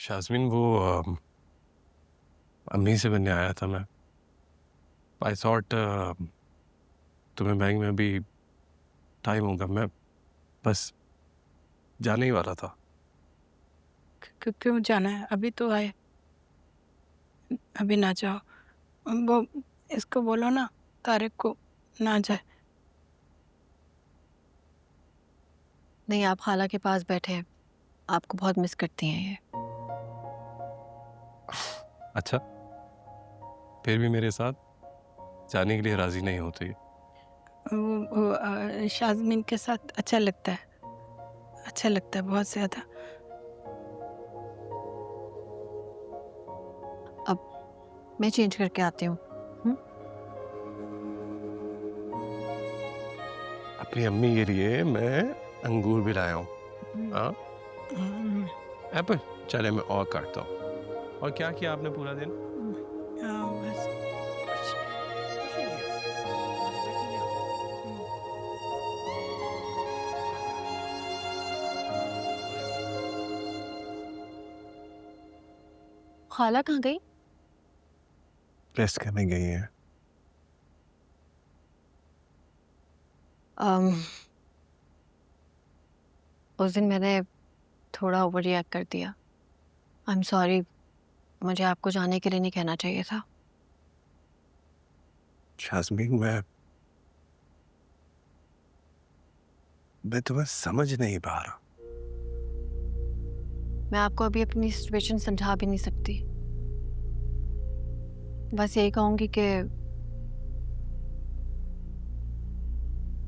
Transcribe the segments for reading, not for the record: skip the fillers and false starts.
शाज़मीन वो अम्मी से मिलने आया था मैं। आई थॉट तुम्हें बैंक में भी टाइम होगा, मैं बस जाने ही वाला था। क्यों जाना है? अभी तो आए, अभी ना जाओ। वो इसको बोलो ना, तारिक को ना जाए। नहीं, आप खाला के पास बैठे हैं, आपको बहुत मिस करती हैं ये। अच्छा, फिर भी मेरे साथ जाने के लिए राज़ी नहीं होती। शाज़मीन के साथ अच्छा लगता है, अच्छा लगता है बहुत ज़्यादा। अब मैं चेंज करके आती हूँ। अपनी अम्मी के लिए मैं अंगूर भी लाया हूँ। हाँ, हम्म, एप्पल। चले मैं और काटता हूँ। और क्या किया आपने पूरा दिन? बस कुछ नहीं किया। बैठी जाओ। खाला कहाँ गई? रेस्ट करने गई है। अम, उस दिन मैंने थोड़ा ओवर रिएक्ट कर दिया। आई एम सॉरी, मुझे आपको जाने के लिए नहीं कहना चाहिए था। शाज़मीन मैं तुम्हें समझ नहीं पा रहा। मैं आपको अभी अपनी सिचुएशन समझा भी नहीं सकती। बस यही कहूँगी कि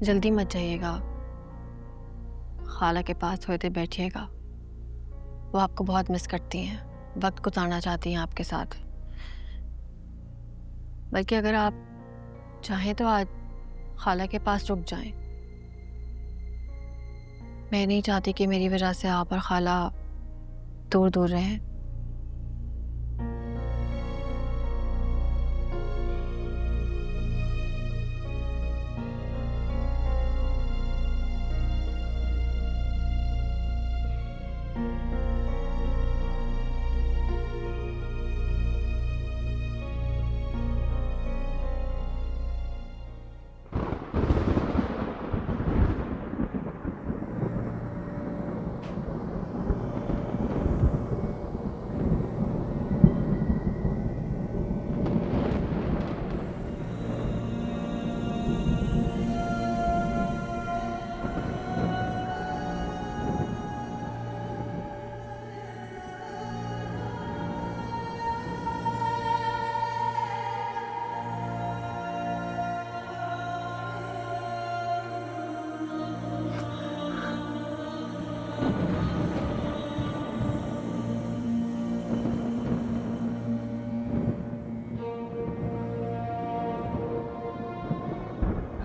जल्दी मत जाइएगा, खाला के पास थोड़ी देर बैठिएगा। वो आपको बहुत मिस करती हैं, वक्त गुजारना चाहती हैं आपके साथ। बल्कि अगर आप चाहें तो आज खाला के पास रुक जाएं। मैं नहीं चाहती कि मेरी वजह से आप और खाला दूर दूर रहें।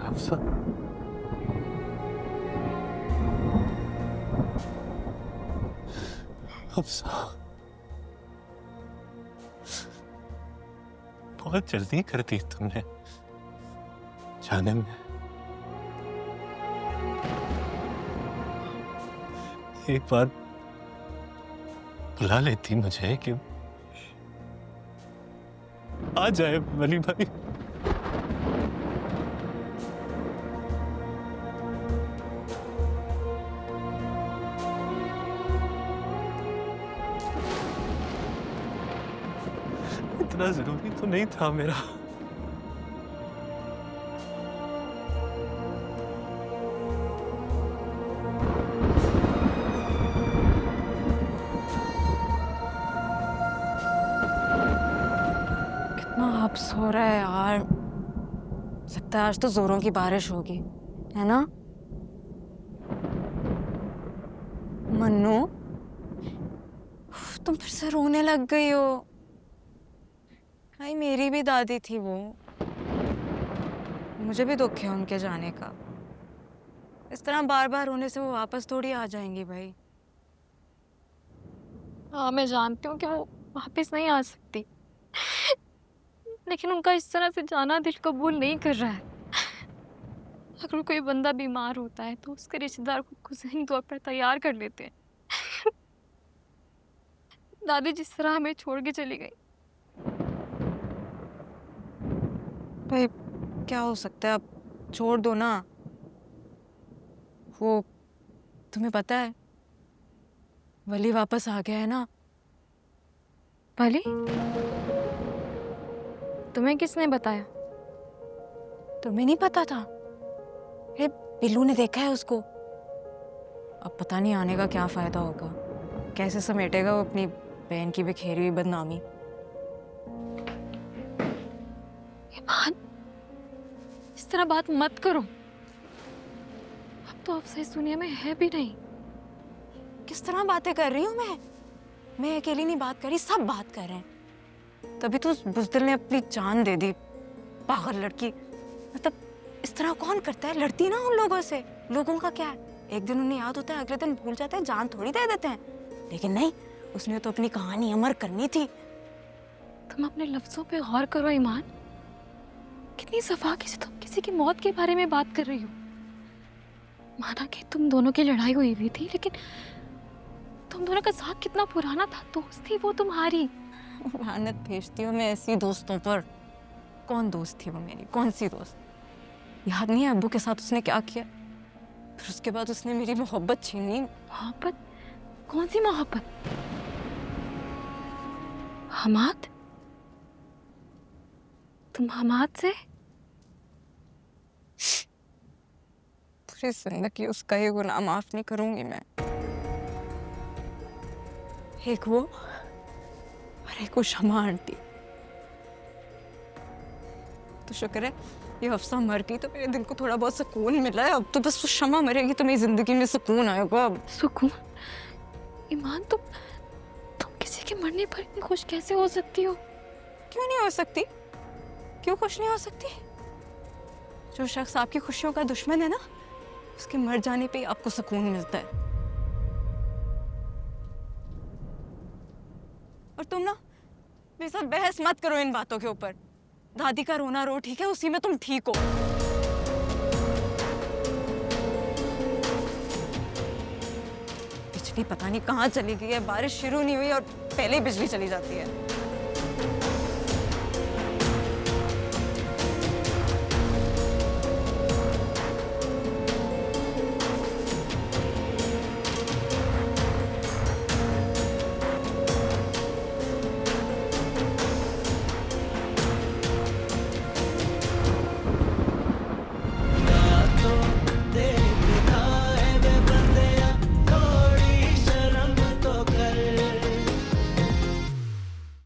हफ्सा, हफ्सा, बहुत जल्दी कर दी तुमने जाने में। एक बार बुला लेती मुझे कि आ जाए वली भाई। इतना जरूरी तो नहीं था मेरा। कितना हब्स हो रहा है यार। लगता है आज तो जोरों की बारिश होगी, है ना? मन्नू, तुम फिर से रोने लग गई हो। भाई मेरी भी दादी थी वो, मुझे भी दुख है उनके जाने का। इस तरह बार बार रोने से वो वापस थोड़ी आ जाएंगी भाई। हाँ, मैं जानती हूँ कि वो वापस नहीं आ सकती, लेकिन उनका इस तरह से जाना दिल कबूल नहीं कर रहा है। अगर कोई बंदा बीमार होता है तो उसके रिश्तेदार खुद को ज़हनी तौर पर तैयार कर लेते हैं। दादी जिस तरह हमें छोड़ के चली गई। भाई क्या हो सकता है, अब छोड़ दो ना। वो तुम्हें पता है वली वापस आ गया है ना। भली तुम्हें किसने बताया? तुम्हें नहीं पता था? अरे बिल्लू ने देखा है उसको। अब पता नहीं आने का क्या फायदा होगा, कैसे समेटेगा वो अपनी बहन की बिखेरी हुई बदनामी। ईमान, इस तरह बात मत करो। अब तो अफसर इस दुनिया में है भी नहीं। किस तरह बातें कर रही हूँ मैं अकेली नहीं बात कर रही, सब बात कर रहे हैं। तभी तो उस बुज़दिल ने अपनी जान दे दी, पागल लड़की। मतलब इस तरह कौन करता है, लड़ती ना उन लोगों से। लोगों का क्या है, एक दिन उन्हें याद होता है, अगले दिन भूल जाते हैं, जान थोड़ी दे देते हैं। लेकिन नहीं, उसने तो अपनी कहानी अमर करनी थी। तुम अपने लफ्जों पे गौर करो ईमान। कितनी सफाकी से तुम किसी की मौत के बारे में बात कर रही हो। माना कि तुम दोनों की लड़ाई हुई हुई थी, लेकिन तुम दोनों का साथ कितना पुराना था। दोस्त थी वो तुम्हारी। लानत भेजती हूँ मैं ऐसी दोस्तों पर। कौन दोस्त थी वो मेरी, कौन सी दोस्त? याद नहीं है अब्बू के साथ उसने क्या किया? फिर उसके बाद उसने मेरी मोहब्बत छीनी। मोहब्बत? कौन सी मोहब्बत? हमाद? तुम हमाद से? पूरी जिंदगी उसका ये गुनाह माफ नहीं करूंगी मैं। एक वो और एक वो शमा आंटी। तो शुक्र है ये हफ्सा मर गई तो मेरे दिल को थोड़ा बहुत सुकून मिला है। अब तो बस वो शमा मरेगी तो मेरी जिंदगी में सुकून आएगा। अब सुकून? ईमान, तुम किसी के मरने पर इतनी खुश कैसे हो सकती हो? क्यों नहीं हो सकती? क्यों खुश नहीं हो सकती? जो शख्स आपकी खुशियों का दुश्मन है ना, उसके मर जाने पे ही आपको सुकून मिलता है। और तुम ना मेरे साथ बहस मत करो इन बातों के ऊपर। दादी का रोना रो, ठीक है, उसी में तुम ठीक हो। बिजली पता नहीं कहाँ चली गई है। बारिश शुरू नहीं हुई और पहले ही बिजली चली जाती है।